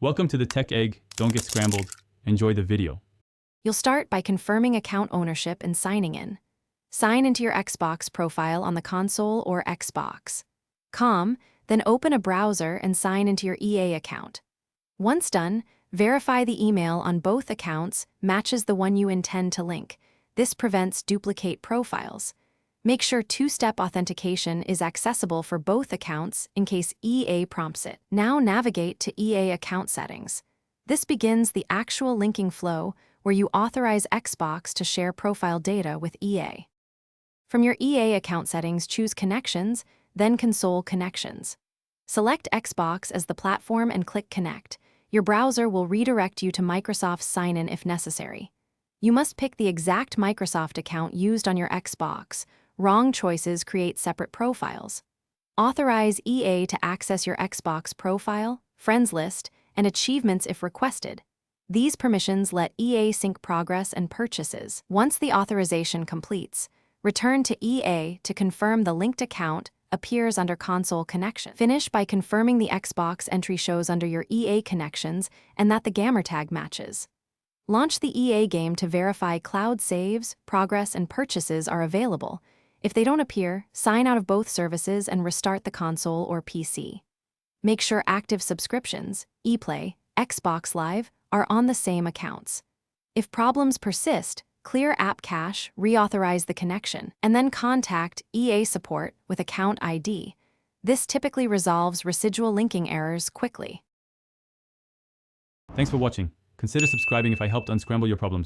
Welcome to the Tech Egg. Don't get scrambled. Enjoy the video. You'll start by confirming account ownership and signing in. Sign into your Xbox profile on the console or Xbox.com, then open a browser and sign into your EA account. Once done, verify the email on both accounts matches the one you intend to link. This prevents duplicate profiles. Make sure two-step authentication is accessible for both accounts in case EA prompts it. Now navigate to EA account settings. This begins the actual linking flow where you authorize Xbox to share profile data with EA. From your EA account settings, choose Connections, then Console Connections. Select Xbox as the platform and click Connect. Your browser will redirect you to Microsoft's sign-in if necessary. You must pick the exact Microsoft account used on your Xbox. Wrong choices create separate profiles. Authorize EA to access your Xbox profile, friends list, and achievements if requested. These permissions let EA sync progress and purchases. Once the authorization completes, return to EA to confirm the linked account appears under Console Connection. Finish by confirming the Xbox entry shows under your EA connections and that the gamertag matches. Launch the EA game to verify cloud saves, progress, and purchases are available. If they don't appear, sign out of both services and restart the console or PC. Make sure active subscriptions, ePlay, Xbox Live, are on the same accounts. If problems persist, clear app cache, reauthorize the connection, and then contact EA support with account ID. This typically resolves residual linking errors quickly. Thanks for watching. Consider subscribing if I helped unscramble your problems.